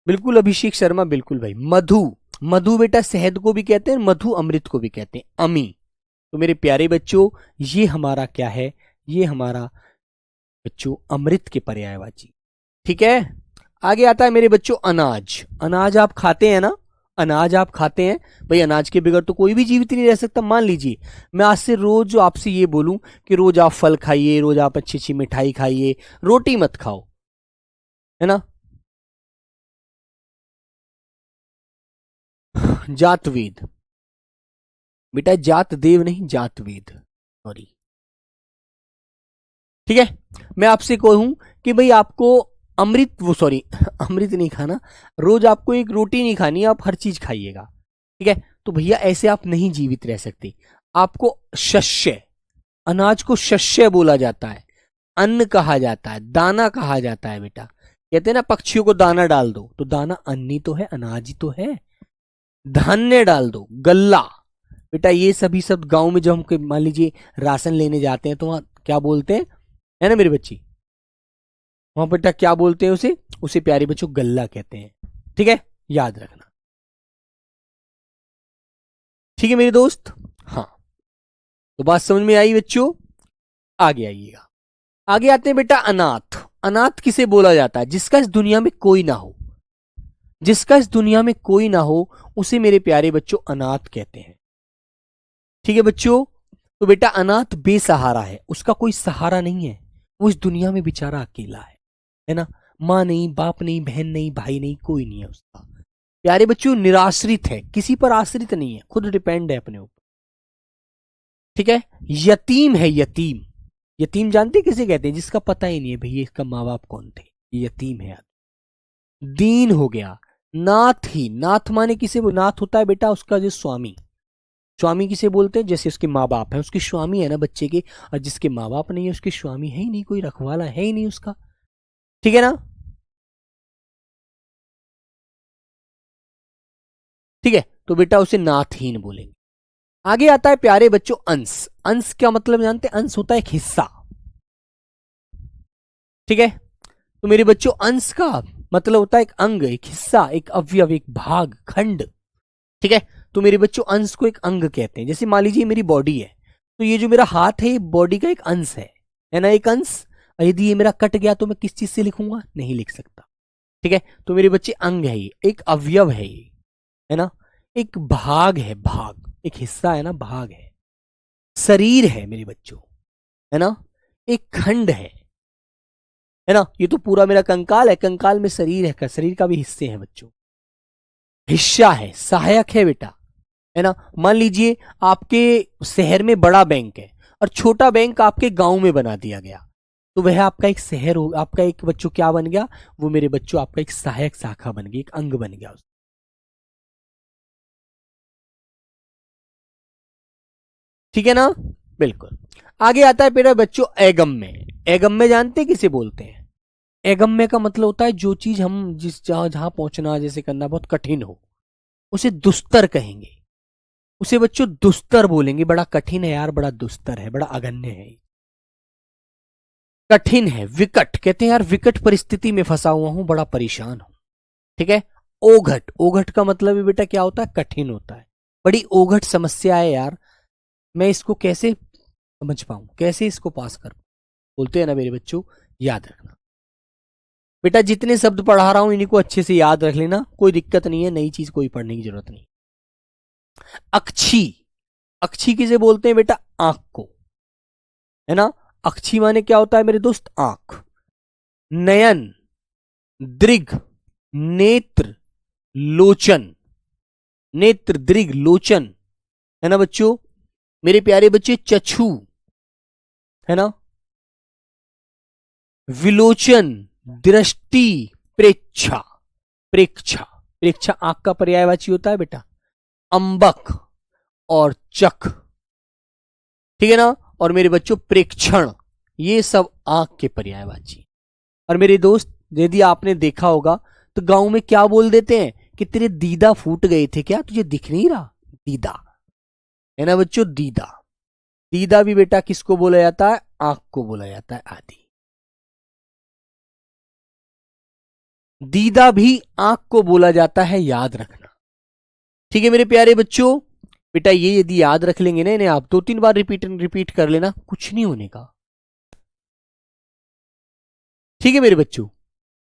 बिल्कुल अभिषेक शर्मा, बिल्कुल भाई। मधु, मधु बेटा शहद को भी कहते हैं, मधु अमृत को भी कहते हैं, अमी। तो मेरे प्यारे बच्चों, ये हमारा क्या है, ये हमारा बच्चों अमृत के पर्यायवाची। ठीक है, आगे आता है मेरे बच्चों अनाज। अनाज आप खाते हैं ना, अनाज आप खाते हैं भाई, अनाज के बगैर तो कोई भी जीवित नहीं रह सकता। मान लीजिए मैं आज से रोज आपसे ये बोलूं कि रोज आप फल खाइए, रोज आप अच्छी अच्छी मिठाई खाइए, रोटी मत खाओ, है ना। जातवेद, बेटा जात देव नहीं, जातवेद, सॉरी। ठीक है, मैं आपसे कहूं कि भाई आपको अमृत, वो सॉरी अमृत नहीं खाना, रोज आपको एक रोटी नहीं खानी, आप हर चीज खाइएगा। ठीक है, तो भैया ऐसे आप नहीं जीवित रह सकते। आपको शस्य, अनाज को शस्य बोला जाता है, अन्न कहा जाता है, दाना कहा जाता है बेटा। कहते हैं ना पक्षियों को दाना डाल दो, तो दाना अन्न ही तो है, अनाज ही तो है। धान्य डाल दो, गल्ला, बेटा ये सभी सब गांव में जब हम मान लीजिए राशन लेने जाते हैं तो वहां क्या बोलते हैं, है ना मेरे बच्ची, वहां बेटा क्या बोलते हैं उसे, उसे प्यारे बच्चों गल्ला कहते हैं। ठीक है, याद रखना। ठीक है मेरे दोस्त, हाँ। तो बात समझ में आई बच्चों, आगे आइएगा। आगे आते हैं बेटा अनाथ। अनाथ किसे बोला जाता है, जिसका इस दुनिया में कोई ना हो, जिसका इस दुनिया में कोई ना हो, उसे मेरे प्यारे बच्चों अनाथ कहते हैं। ठीक है बच्चों, तो बेटा अनाथ बेसहारा है, उसका कोई सहारा नहीं है, वो इस दुनिया में बेचारा अकेला है ना। माँ नहीं, बाप नहीं, बहन नहीं, भाई नहीं, कोई नहीं है उसका। प्यारे बच्चों निराश्रित है, किसी पर आश्रित नहीं है, खुद डिपेंड है अपने ऊपर। ठीक है, यतीम है, यतीम। यतीम जानते किसे कहते हैं, जिसका पता ही नहीं है भैया इसका माँ बाप कौन थे, यतीम है। दीन हो गया, नाथ ही, नाथ माने किसे, वो नाथ होता है बेटा उसका जो स्वामी। स्वामी किसे बोलते हैं, जैसे उसके माँ बाप है, उसके स्वामी है ना बच्चे के, और जिसके माँ बाप नहीं है उसके स्वामी है ही नहीं, कोई रखवाला है ही नहीं उसका। ठीक है ना। ठीक है, तो बेटा उसे नाथहीन बोलेंगे। आगे आता है प्यारे बच्चों अंश। अंश क्या मतलब जानते हैं, अंश होता है एक हिस्सा। ठीक है, तो मेरे बच्चों अंश का मतलब होता है एक अंग, एक हिस्सा, एक अवयव, एक भाग, खंड। ठीक है, तो मेरे बच्चों अंश को एक अंग कहते हैं। जैसे मान लीजिए मेरी बॉडी है, तो ये जो मेरा हाथ है ये बॉडी का एक अंश है ना, एक अंश। और यदि ये मेरा कट गया तो मैं किस चीज से लिखूंगा, नहीं लिख सकता। ठीक है, तो मेरे बच्चे अंग है, ये एक अवयव है, ये है ना, एक भाग है, भाग एक हिस्सा है ना, भाग है। शरीर है मेरे बच्चों, है ना, एक खंड है ना। ये तो पूरा मेरा कंकाल है, कंकाल में शरीर है, शरीर का भी हिस्से हैं बच्चों। हिस्सा है, सहायक है बेटा, है ना। मान लीजिए आपके शहर में बड़ा बैंक है और छोटा बैंक आपके गांव में बना दिया गया, तो वह आपका एक शहर हो, आपका एक बच्चों क्या बन गया, वो मेरे बच्चों आपका एक सहायक शाखा बन गई, एक अंग बन गया। ठीक है ना, बिल्कुल। आगे आता है मेरा बच्चों एगम में। एगम में जानते हैं किसे बोलते हैं, अगम्य का मतलब होता है जो चीज हम जिस जहां जहां पहुंचना जैसे करना बहुत कठिन हो, उसे दुस्तर कहेंगे। उसे बच्चों दुस्तर बोलेंगे, बड़ा कठिन है यार, बड़ा दुस्तर है, बड़ा अगण्य है, कठिन है। विकट कहते हैं यार, विकट परिस्थिति में फंसा हुआ हूं, बड़ा परेशान हूं। ठीक है। ओघट, ओघट का मतलब भी बेटा क्या होता है, कठिन होता है। बड़ी ओघट समस्या है यार, मैं इसको कैसे समझ पाऊं, कैसे इसको पास कर पाऊं। बोलते हैं ना मेरे बच्चों, याद रखना बेटा, जितने शब्द पढ़ा रहा हूं इन्हीं को अच्छे से याद रख लेना, कोई दिक्कत नहीं है, नई चीज कोई पढ़ने की जरूरत नहीं। अक्षी, अक्षी किसे बोलते हैं बेटा, आंख को, है ना। अक्षी माने क्या होता है मेरे दोस्त, आंख। नयन, दृग, नेत्र, लोचन, नेत्र दृग लोचन, है ना बच्चों। मेरे प्यारे बच्चे, चक्षु, है ना, विलोचन, दृष्टि, प्रेक्षा, प्रेक्षा, प्रेक्षा आंख का पर्यायवाची होता है बेटा। अंबक और चख, ठीक है ना। और मेरे बच्चों प्रेक्षण, ये सब आंख के पर्यायवाची। और मेरे दोस्त, यदि आपने देखा होगा तो गांव में क्या बोल देते हैं कि तेरे दीदा फूट गए थे क्या, तुझे दिख नहीं रहा, दीदा, है ना बच्चों, दीदा। दीदा भी बेटा किसको बोला जाता है, आंख को बोला जाता है, आदि। दीदा भी आंख को बोला जाता है, याद रखना। ठीक है मेरे प्यारे बच्चों, बेटा ये यदि याद रख लेंगे ना इन्हें, आप 2-3 बार रिपीट रिपीट कर लेना, कुछ नहीं होने का। ठीक है मेरे बच्चों।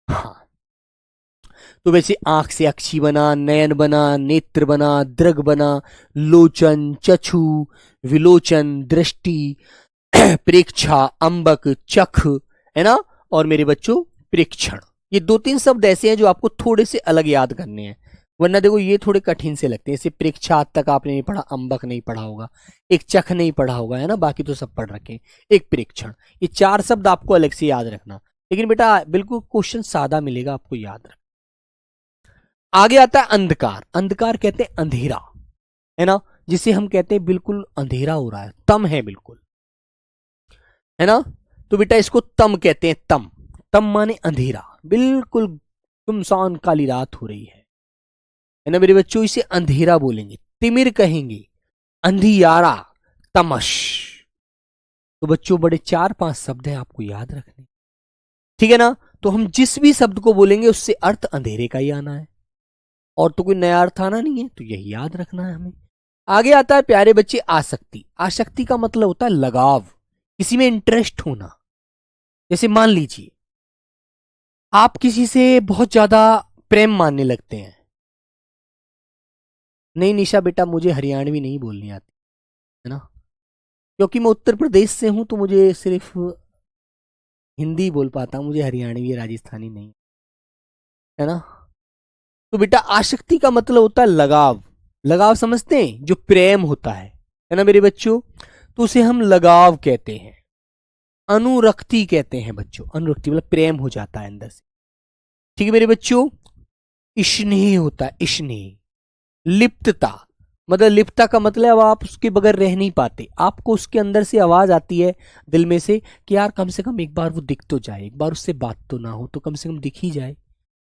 हाँ, तो वैसे आंख से अक्षी बना, नयन बना, नेत्र बना, दृग बना, लोचन, चक्षु, विलोचन, दृष्टि, प्रेक्षा, अंबक, चख, है ना। और मेरे बच्चों प्रेक्षण, ये 2-3 शब्द ऐसे हैं जो आपको थोड़े से अलग याद करने हैं, वरना देखो ये थोड़े कठिन से लगते हैं। जैसे प्रेक्षा आज तक आपने नहीं पढ़ा, अंबक नहीं पढ़ा होगा, एक चख नहीं पढ़ा होगा, है ना, बाकी तो सब पढ़ रखे हैं। एक प्रेक्षण, ये 4 शब्द आपको अलग से याद रखना। लेकिन बेटा बिल्कुल क्वेश्चन सादा मिलेगा आपको, याद रखना। आगे आता है अंधकार। अंधकार कहते हैं अंधेरा, है ना, जिसे हम कहते हैं बिल्कुल अंधेरा हो रहा है, तम है बिल्कुल, है ना। तो बेटा इसको तम कहते हैं, तम। तम माने अंधेरा, बिल्कुल सुनसान काली रात हो रही है ना मेरे बच्चों, इसे अंधेरा बोलेंगे, तिमिर कहेंगे, अंधियारा, तमश। तो बच्चों बड़े 4-5 शब्द हैं आपको याद रखने, ठीक है ना। तो हम जिस भी शब्द को बोलेंगे उससे अर्थ अंधेरे का ही आना है, और तो कोई नया अर्थ आना नहीं है, तो यही याद रखना है हमें। आगे आता है प्यारे बच्चे आसक्ति। आसक्ति का मतलब होता है लगाव, किसी में इंटरेस्ट होना। जैसे मान लीजिए आप किसी से बहुत ज्यादा प्रेम मानने लगते हैं। नहीं निशा बेटा, मुझे हरियाणवी नहीं बोलनी आती, है ना, क्योंकि मैं उत्तर प्रदेश से हूं, तो मुझे सिर्फ हिंदी बोल पाता हूं, मुझे हरियाणवी राजस्थानी नहीं, है ना। तो बेटा आसक्ति का मतलब होता है लगाव। लगाव समझते हैं, जो प्रेम होता है ना मेरे बच्चों, तो उसे हम लगाव कहते हैं। अनुरक्ति कहते हैं बच्चों, अनुरक्ति मतलब प्रेम हो जाता है अंदर से, ठीक है मेरे बच्चों। स्नेह होता है, स्नेह। लिप्तता, मतलब लिप्तता का मतलब आप उसके बगैर रह नहीं पाते, आपको उसके अंदर से आवाज आती है दिल में से कि यार कम से कम एक बार वो दिख तो जाए, एक बार उससे बात तो ना हो तो कम से कम दिख ही जाए।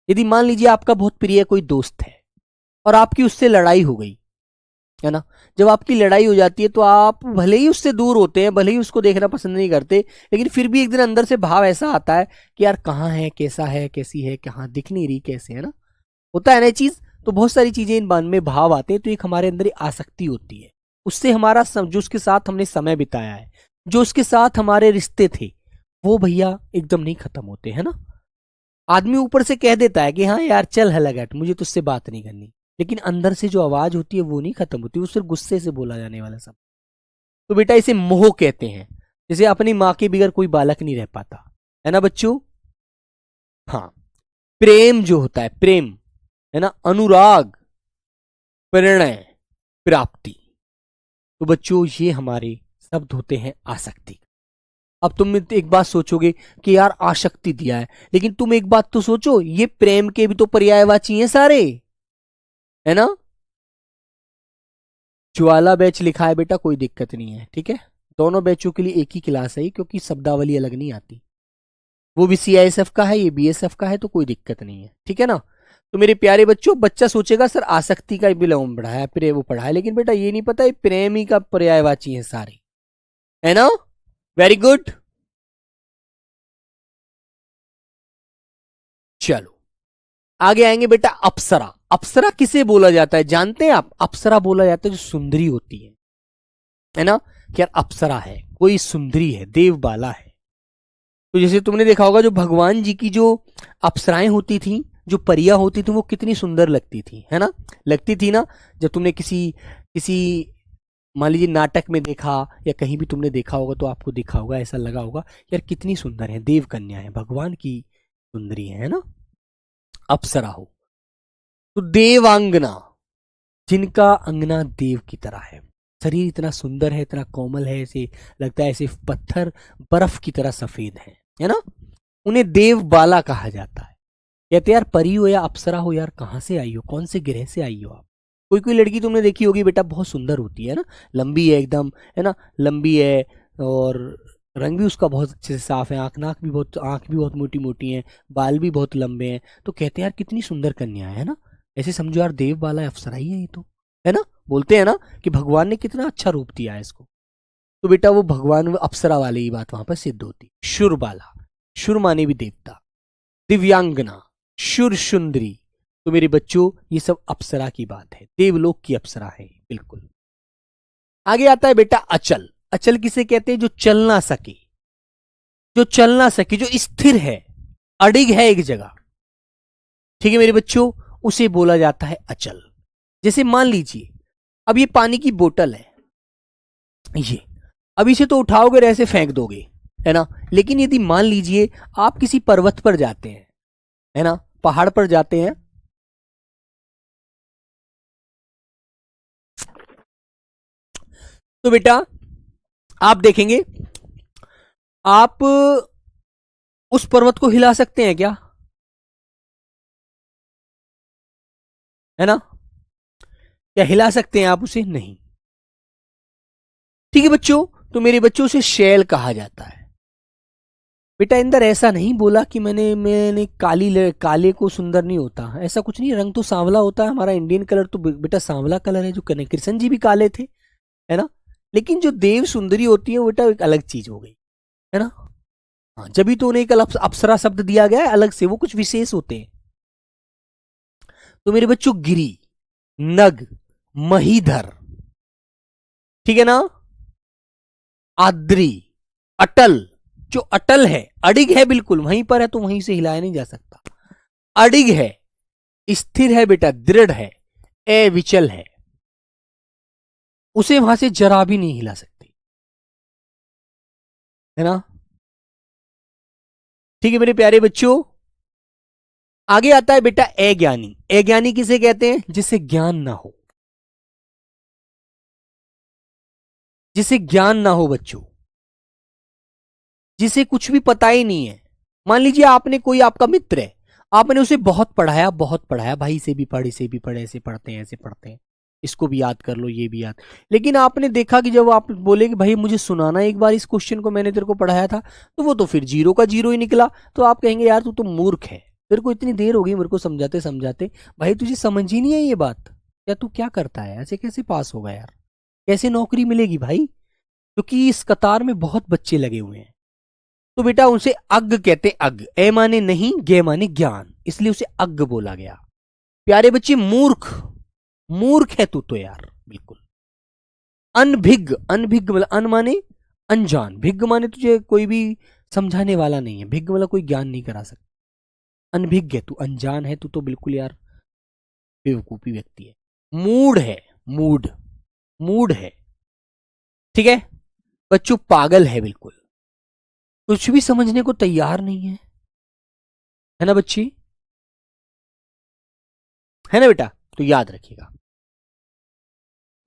यदि मान लीजिए आपका बहुत प्रिय कोई दोस्त है और आपकी उससे लड़ाई हो गई, है ना, जब आपकी लड़ाई हो जाती है तो आप भले ही उससे दूर होते हैं, भले ही उसको देखना पसंद नहीं करते, लेकिन फिर भी एक दिन अंदर से भाव ऐसा आता है कि यार कहाँ है, कैसा है, कैसी है, कहाँ दिख नहीं रही, कैसे, है ना, होता है ना चीज। तो बहुत सारी चीजें इन मन में भाव आते हैं, तो एक हमारे अंदर आसक्ति होती है, उससे हमारा जो उसके साथ हमने समय बिताया है, जो उसके साथ हमारे रिश्ते थे, वो भैया एकदम नहीं खत्म होते, है ना। आदमी ऊपर से कह देता है कि हाँ यार चल हलगट, मुझे तुझसे बात नहीं करनी, लेकिन अंदर से जो आवाज होती है वो नहीं खत्म होती, वो सिर्फ गुस्से से बोला जाने वाला सब। तो बेटा इसे मोह कहते हैं, जैसे अपनी माँ के बगैर कोई बालक नहीं रह पाता, है ना बच्चों। हाँ, प्रेम जो होता है, प्रेम, है ना, अनुराग, प्रणय, प्राप्ति। तो बच्चों ये हमारे शब्द होते हैं आसक्ति। अब तुम एक बात सोचोगे कि यार आसक्ति दिया है, लेकिन तुम एक बात तो सोचो, ये प्रेम के भी तो पर्यायवाची हैं सारे, है ना। ज्वाला बैच लिखा है बेटा, कोई दिक्कत नहीं है, ठीक है। दोनों बैचों के लिए एक ही क्लास है, क्योंकि शब्दावली अलग नहीं आती, वो भी सीआईएसएफ का है, ये बीएसएफ का है, तो कोई दिक्कत नहीं है, ठीक है ना। तो मेरे प्यारे बच्चों, बच्चा सोचेगा सर आसक्ति का विलोम पढ़ाया, प्रेम वो पढ़ाया, लेकिन बेटा ये नहीं पता ये प्रेमी का पर्यायवाची है सारे, है ना। Very good. चलो आगे आएंगे बेटा। अप्सरा, अप्सरा किसे बोला जाता है जानते हैं आप? अप्सरा बोला जाता है जो सुंदरी होती है ना। क्या अप्सरा है, कोई सुंदरी है, देवबाला है। तो जैसे तुमने देखा होगा जो भगवान जी की जो अप्सराएं होती थी, जो परियां होती थी, वो कितनी सुंदर लगती थी, है ना, लगती थी ना। जब तुमने किसी किसी मान लीजिए नाटक में देखा या कहीं भी तुमने देखा होगा तो आपको देखा होगा, ऐसा लगा होगा यार कितनी सुंदर है, देव कन्या है, भगवान की सुंदरी है ना, अप्सरा हो। तो देवांगना, जिनका अंगना देव की तरह है, शरीर इतना सुंदर है, इतना कोमल है, ऐसे लगता है ऐसे पत्थर बर्फ की तरह सफेद है ना, उन्हें देवबाला कहा जाता है। कहते यार परी हो या अप्सरा हो यार, कहाँ से आई हो, कौन से ग्रह से आई हो आप। कोई कोई लड़की तुमने देखी होगी बेटा बहुत सुंदर होती है ना, लंबी है एकदम, है ना, लंबी है और रंग भी उसका बहुत अच्छे से साफ है, आंख भी बहुत मोटी मोटी है, बाल भी बहुत लंबे हैं, तो कहते हैं यार कितनी सुंदर कन्या है ना। ऐसे समझो यार देवबाला अप्सरा ही है ये तो, है ना। बोलते हैं ना कि भगवान ने कितना अच्छा रूप दिया है इसको, तो बेटा वो भगवान अप्सरा वाली ही बात वहां पर सिद्ध होती। शुरबाला, शुर माने भी देवता, दिव्यांगना, शुर सुंदरी, तो मेरे बच्चों ये सब अप्सरा की बात है, देवलोक की अप्सरा है बिल्कुल। आगे आता है बेटा अचल। अचल किसे कहते हैं? जो चल ना सके, जो चल ना सके, जो स्थिर है, अडिग है एक जगह, ठीक है मेरे बच्चों, उसे बोला जाता है अचल। जैसे मान लीजिए अब ये पानी की बोतल है, ये अब इसे तो उठाओगे और ऐसे फेंक दोगे, है ना। लेकिन यदि मान लीजिए आप किसी पर्वत पर जाते हैं, है ना, पहाड़ पर जाते हैं, तो बेटा आप देखेंगे आप उस पर्वत को हिला सकते हैं क्या? है ना, क्या हिला सकते हैं आप उसे? नहीं। ठीक है बच्चों, तो मेरे बच्चों से शैल कहा जाता है। बेटा इंदर ऐसा नहीं बोला कि मैंने मैंने काले को सुंदर नहीं होता, ऐसा कुछ नहीं, रंग तो सांवला होता है, हमारा इंडियन कलर तो बेटा सांवला कलर है, जो कृष्ण जी भी काले थे, है ना। लेकिन जो देव सुंदरी होती है वो बेटा एक अलग चीज हो गई, है ना। हाँ, जब भी तो उन्हें एक अप्सरा शब्द दिया गया है अलग से, वो कुछ विशेष होते हैं। तो मेरे बच्चों गिरी, नग, महीधर, ठीक है ना, आद्री, अटल, जो अटल है, अडिग है, बिल्कुल वहीं पर है तो वहीं से हिलाया नहीं जा सकता, अडिग है, स्थिर है बेटा, दृढ़ है, अविचल है, उसे वहां से जरा भी नहीं हिला सकती, है ना। ठीक है मेरे प्यारे बच्चों, आगे आता है बेटा अज्ञानी। अज्ञानी किसे कहते हैं? जिसे ज्ञान ना हो, जिसे ज्ञान ना हो बच्चों, जिसे कुछ भी पता ही नहीं है। मान लीजिए आपने, कोई आपका मित्र है, आपने उसे बहुत पढ़ाया, बहुत पढ़ाया, भाई इसे भी पढ़, इसे भी पढ़े, ऐसे पढ़ते हैं, ऐसे पढ़ते हैं, इसको भी याद कर लो, ये भी याद। लेकिन आपने देखा कि जब आप बोले कि भाई मुझे सुनाना एक बार इस क्वेश्चन को, मैंने तेरे को पढ़ाया था, तो वो तो फिर जीरो का जीरो ही निकला। तो आप कहेंगे यार तू तो मूर्ख है, तेरे को इतनी देर हो गई मेरे को समझाते समझाते, भाई तुझे समझ ही नहीं है ये बात, या तू क्या करता है, ऐसे कैसे पास होगा यार, कैसे नौकरी मिलेगी भाई, क्योंकि इस कतार में बहुत बच्चे लगे हुए हैं। तो बेटा उसे अज्ञ कहते, अज्ञ, ए माने नहीं, गे माने ज्ञान, इसलिए उसे अज्ञ बोला गया। प्यारे बच्चे मूर्ख, मूर्ख है तू तो यार बिल्कुल। अनभिज्ञ, अनभिज्ञ मतलब अन माने अनजान, भिज्ञ माने तुझे कोई भी समझाने वाला नहीं है, भिज्ञ मतलब कोई ज्ञान नहीं करा सकता। अनभिज्ञ है तू, अनजान है तू तो बिल्कुल यार बेवकूफी व्यक्ति है। मूड है, मूड, मूड है, ठीक है बच्चों, पागल है बिल्कुल, कुछ भी समझने को तैयार नहीं है ना बच्ची, है ना बेटा। तो याद रखिएगा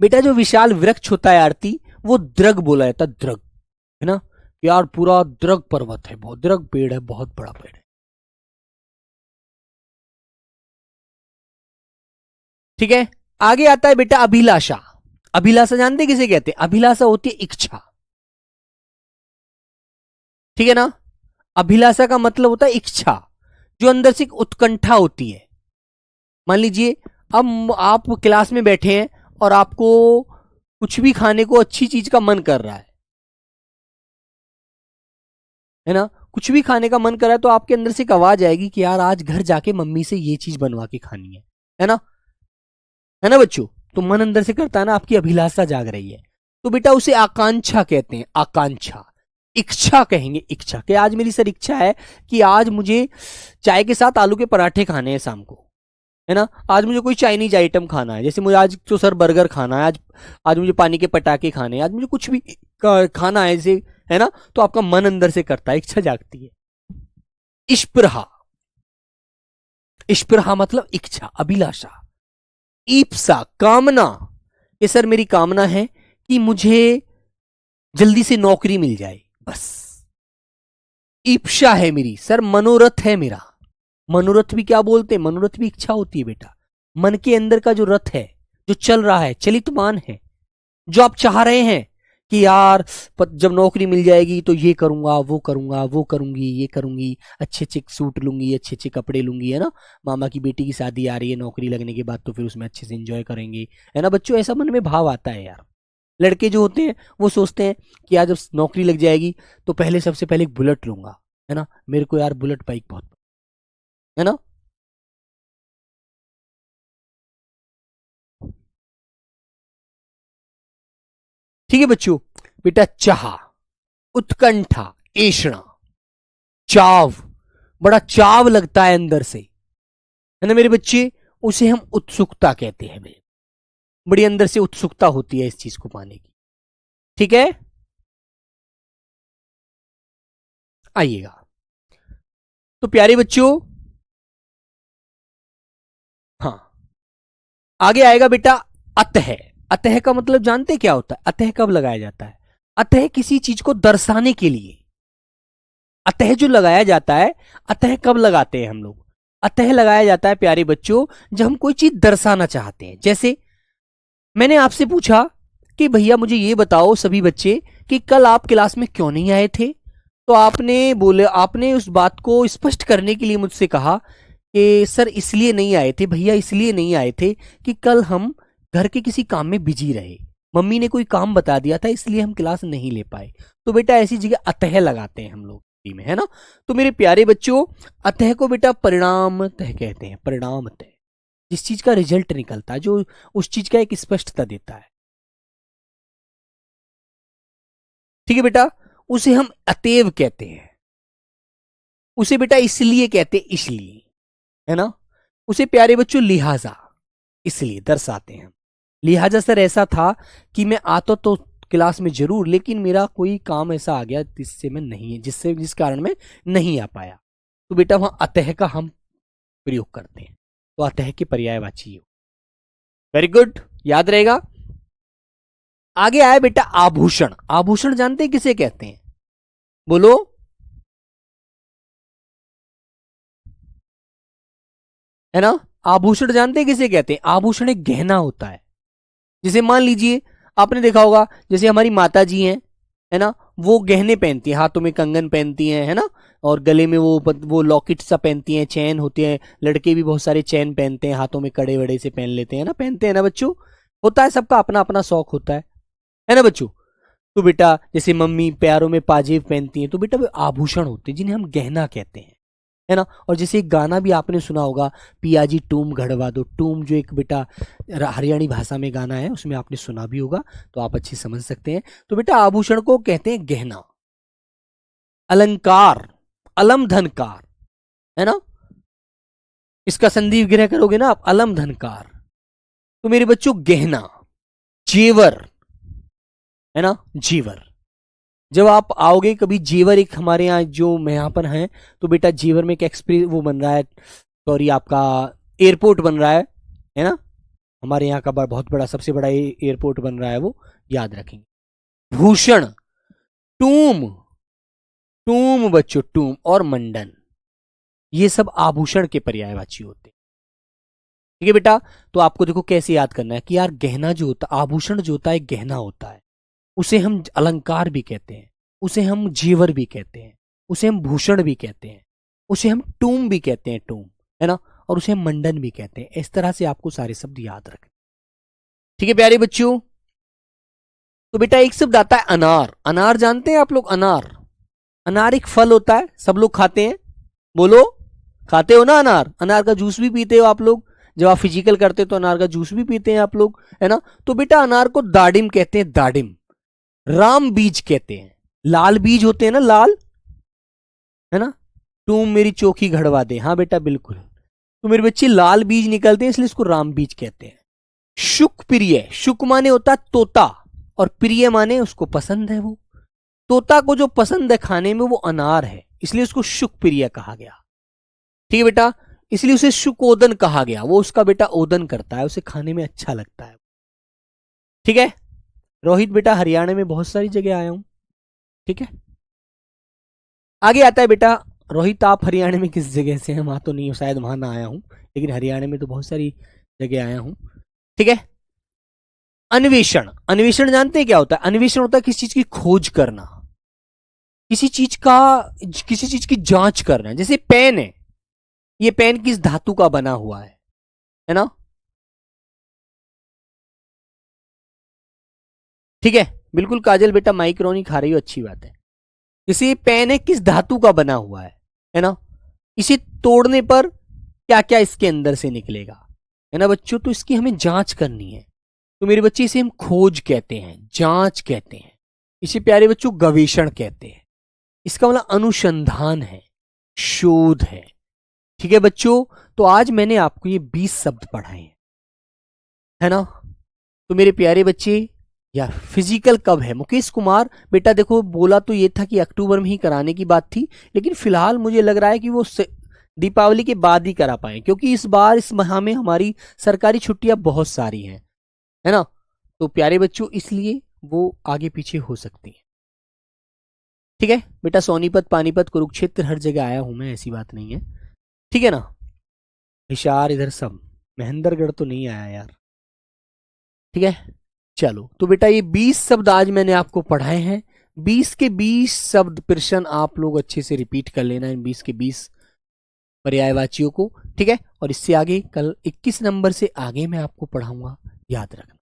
बेटा, जो विशाल वृक्ष होता है आरती, वो द्रग बोला जाता है, द्रग, है ना। यार पूरा द्रग पर्वत है, बहुत द्रग पेड़ है, बहुत बड़ा पेड़ है, ठीक है। आगे आता है बेटा अभिलाषा। अभिलाषा जानते किसे कहते हैं? अभिलाषा होती है इच्छा, ठीक है ना। अभिलाषा का मतलब होता है इच्छा, जो अंदर से एक उत्कंठा होती है। मान लीजिए अब आप क्लास में बैठे हैं और आपको कुछ भी खाने को अच्छी चीज का मन कर रहा है ना, कुछ भी खाने का मन कर रहा है, तो आपके अंदर से एक आवाज आएगी कि यार आज घर जाके मम्मी से ये चीज बनवा के खानी है ना, है ना बच्चों। तो मन अंदर से करता है ना, आपकी अभिलाषा जाग रही है, तो बेटा उसे आकांक्षा कहते हैं, आकांक्षा। इच्छा कहेंगे, इच्छा कि आज मेरी सर इच्छा है कि आज मुझे चाय के साथ आलू के पराठे खाने हैं शाम को, है ना, आज मुझे कोई चाइनीज आइटम खाना है, जैसे मुझे आज तो सर बर्गर खाना है, आज मुझे पानी के पटाखे खाने हैं, आज मुझे कुछ भी खाना है जैसे, है ना। तो आपका मन अंदर से करता है, इच्छा जागती है। इष्प्रहा, इष्प्रहा मतलब इच्छा, अभिलाषा। ईप्सा, कामना, ये सर मेरी कामना है कि मुझे जल्दी से नौकरी मिल जाए, बस। ईप्सा है मेरी, सर मनोरथ है मेरा। मनोरथ भी क्या बोलते हैं, मनोरथ भी इच्छा होती है बेटा। मन के अंदर का जो रथ है, जो चल रहा है, चलितमान है, जो आप चाह रहे हैं कि यार जब नौकरी मिल जाएगी तो ये करूंगा, वो करूंगा, वो करूंगी, ये करूंगी, अच्छे अच्छे सूट लूंगी, अच्छे अच्छे कपड़े लूंगी, है ना, मामा की बेटी की शादी आ रही है नौकरी लगने के बाद, तो फिर उसमें अच्छे से एंजॉय करेंगे, है ना बच्चों। ऐसा मन में भाव आता है यार। लड़के जो होते हैं वो सोचते हैं कि यार जब नौकरी लग जाएगी तो पहले सबसे पहले एक बुलेट लूंगा, है ना, मेरे को यार बुलेट बाइक बहुत, है ना। ठीक है बच्चों। बेटा चाह, उत्कंठा, ऐषणा, चाव, बड़ा चाव लगता है अंदर से, है ना मेरे बच्चे, उसे हम उत्सुकता कहते हैं। मेरे बड़ी अंदर से उत्सुकता होती है इस चीज को पाने की। ठीक है, आइएगा। तो प्यारे बच्चों, हाँ, आगे आएगा बेटा अतः। अतः का मतलब जानते क्या होता है, अतः कब लगाया जाता है, अतः किसी चीज को दर्शाने के लिए। अतः जो लगाया जाता है, अतः कब लगाते हैं हम लोग, अतः लगाया जाता है प्यारे बच्चों जब हम कोई चीज दर्शाना चाहते हैं। जैसे मैंने आपसे पूछा कि भैया मुझे ये बताओ सभी बच्चे कि कल आप क्लास में क्यों नहीं आए थे, तो आपने बोले, आपने उस बात को स्पष्ट करने के लिए मुझसे कहा कि सर इसलिए नहीं आए थे, भैया इसलिए नहीं आए थे कि कल हम घर के किसी काम में बिजी रहे, मम्मी ने कोई काम बता दिया था इसलिए हम क्लास नहीं ले पाए। तो बेटा ऐसी जगह अतः लगाते हैं हम लोग में, है ना। तो मेरे प्यारे बच्चों, अतः को बेटा परिणाम तह कहते हैं, परिणाम तह, जिस चीज का रिजल्ट निकलता है, जो उस चीज का एक स्पष्टता देता है। ठीक है बेटा, उसे हम अतएव कहते हैं, उसे बेटा इसलिए कहते हैं, इसलिए, है ना। उसे प्यारे बच्चों लिहाजा, इसलिए दर्शाते हैं। लिहाजा सर ऐसा था कि मैं आता तो क्लास में जरूर, लेकिन मेरा कोई काम ऐसा आ गया जिससे मैं नहीं, जिस कारण मैं नहीं आ पाया। तो बेटा वहां अतः का हम प्रयोग करते हैं, तो अतः के पर्यायवाची हो। वेरी गुड, याद रहेगा। आगे आया बेटा आभूषण। आभूषण जानते हैं किसे कहते हैं, बोलो। है ना, आभूषण जानते हैं किसे कहते हैं, आभूषण एक गहना होता है। जैसे मान लीजिए आपने देखा होगा, जैसे हमारी माता जी हैं, है ना, वो गहने पहनती हैं, हाथों में कंगन पहनती हैं, है ना, और गले में वो लॉकेट सा पहनती हैं, चैन होते हैं। लड़के भी बहुत सारे चैन पहनते हैं, हाथों में कड़े वड़े से पहन लेते हैं ना, पहनते हैं ना बच्चों। होता है, सबका अपना अपना शौक होता है ना बच्चों। तो बेटा जैसे मम्मी पैरों में पाजेब पहनती हैं, तो बेटा वो आभूषण होते हैं जिन्हें हम गहना कहते हैं, है ना। और जैसे एक गाना भी आपने सुना होगा, पियाजी टूम घड़वा दो। टूम जो एक बेटा हरियाणी भाषा में गाना है, उसमें आपने सुना भी होगा, तो आप अच्छी समझ सकते हैं। तो बेटा आभूषण को कहते हैं गहना, अलंकार, अलम धनकार, है ना। इसका संधि विग्रह करोगे ना आप, अलम धनकार। तो मेरे बच्चों गहना, जेवर, है ना, जेवर। जब आप आओगे कभी, जेवर एक हमारे यहाँ जो यहाँ है, तो बेटा जेवर में एक एक्सप्रेस वो बन रहा है, सॉरी आपका एयरपोर्ट बन रहा है ना, हमारे यहाँ का बहुत बड़ा, सबसे बड़ा एयरपोर्ट बन रहा है वो, याद रखेंगे। भूषण, टूम, टूम बच्चों, टूम और मंडन, ये सब आभूषण के पर्यायवाची होते हैं। ठीक है बेटा, तो आपको देखो कैसे याद करना है कि यार गहना जो होता है, आभूषण जो होता है गहना होता है, उसे हम अलंकार भी कहते हैं, उसे हम जेवर भी कहते हैं, उसे हम भूषण भी कहते हैं, उसे हम टूम भी कहते हैं, टूम, है ना, और उसे हम मंडन भी कहते हैं। इस तरह से आपको सारे शब्द याद रखने। ठीक है प्यारे बच्चों, तो बेटा एक शब्द आता है अनार। अनार जानते हैं आप लोग? अनार, अनार एक फल होता है, सब लोग खाते हैं। बोलो, खाते हो ना अनार? अनार का जूस भी पीते हो आप लोग, जब आप फिजिकल करते हो तो अनार का जूस भी पीते हैं आप लोग, है ना। तो बेटा अनार को दाडिम कहते हैं, दाडिम। राम बीज कहते हैं, लाल बीज होते हैं ना, लाल, है ना। तुम मेरी चौकी घड़वा दे, हाँ बेटा बिल्कुल। तो मेरे बच्चे लाल बीज निकलते हैं, इसलिए इसको राम बीज कहते हैं। शुक प्रिय, शुक माने होता है तोता, और प्रिय माने उसको पसंद है वो। तोता को जो पसंद है खाने में वो अनार है, इसलिए उसको शुक प्रिय कहा गया। ठीक है बेटा, इसलिए उसे शुकोदन कहा गया। वो उसका बेटा ओदन करता है, उसे खाने में अच्छा लगता है। ठीक है रोहित बेटा, हरियाणा में बहुत सारी जगह आया हूं। ठीक है, आगे आता है बेटा रोहित, आप हरियाणा में किस जगह से हैं? वहां तो नहीं, शायद वहां ना आया हूं, लेकिन हरियाणा में तो बहुत सारी जगह आया हूं। ठीक है, अन्वेषण। अन्वेषण जानते हैं क्या होता है? अन्वेषण होता है किसी चीज की खोज करना, किसी चीज की जांच करना। जैसे पेन है, ये पेन किस धातु का बना हुआ है ना। ठीक है, बिल्कुल काजल बेटा, माइक्रोनी खा रही हो, अच्छी बात है। जैसे ये पेन है, किस धातु का बना हुआ है ना। इसे तोड़ने पर क्या क्या इसके अंदर से निकलेगा, है ना बच्चों। तो इसकी हमें जांच करनी है। तो मेरे बच्चे इसे हम खोज कहते हैं, जांच कहते हैं। इसे प्यारे बच्चों गवेषण कहते हैं। इसका मतलब अनुसंधान है, शोध है। ठीक है बच्चों, तो आज मैंने आपको ये 20 शब्द पढ़ाए हैं, है ना। तो मेरे प्यारे बच्चे, या फिजिकल कब है? मुकेश कुमार बेटा देखो, बोला तो ये था कि अक्टूबर में ही कराने की बात थी, लेकिन फिलहाल मुझे लग रहा है कि वो दीपावली के बाद ही करा पाए, क्योंकि इस बार इस माह में हमारी सरकारी छुट्टियां बहुत सारी हैं, है ना। तो प्यारे बच्चों, इसलिए वो आगे पीछे हो सकती है। ठीक है बेटा, सोनीपत, पानीपत, कुरुक्षेत्र, हर जगह आया हूं मैं, ऐसी बात नहीं है। ठीक है ना। हिसार इधर सब, महेंद्रगढ़ तो नहीं आया यार। ठीक है, चलो तो बेटा ये 20 शब्द आज मैंने आपको पढ़ाए हैं। 20 के 20 शब्द प्रश्न आप लोग अच्छे से रिपीट कर लेना, इन 20 के 20 पर्यायवाचियों को। ठीक है, और इससे आगे कल 21 नंबर से आगे मैं आपको पढ़ाऊंगा, याद रखना।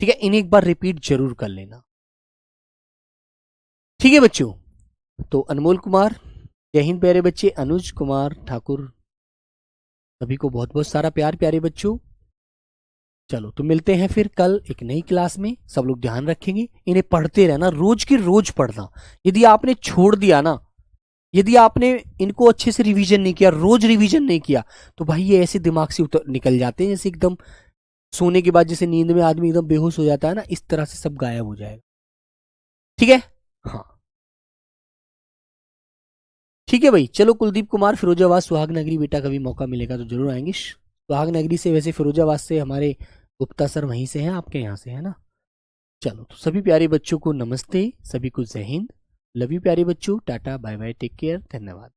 ठीक है, इन्हें एक बार रिपीट जरूर कर लेना। ठीक है बच्चों, तो अनमोल कुमार, जय हिंद प्यारे बच्चे, अनुज कुमार ठाकुर, सभी को बहुत बहुत सारा प्यार प्यारे बच्चों। चलो तो मिलते हैं फिर कल एक नई क्लास में। सब लोग ध्यान रखेंगे, इन्हें पढ़ते रहना, रोज की रोज पढ़ना। यदि आपने छोड़ दिया ना, यदि आपने इनको अच्छे से रिवीजन नहीं किया, रोज रिवीजन नहीं किया, तो भाई ये ऐसे दिमाग से निकल जाते हैं जैसे एकदम सोने के बाद जैसे नींद में आदमी एकदम बेहोश हो जाता है ना, इस तरह से सब गायब हो जाएगा। ठीक है, हाँ ठीक है भाई। चलो कुलदीप कुमार, फिरोजाबाद सुहाग नगरी बेटा, कभी मौका मिलेगा तो जरूर आएंगे। सुहाग नगरी से, वैसे फिरोजाबाद से हमारे गुप्ता सर वहीं से हैं, आपके यहाँ से, है ना। चलो तो सभी प्यारे बच्चों को नमस्ते, सभी को जय हिंद, लव यू प्यारे बच्चों, tata bye bye, take care, धन्यवाद।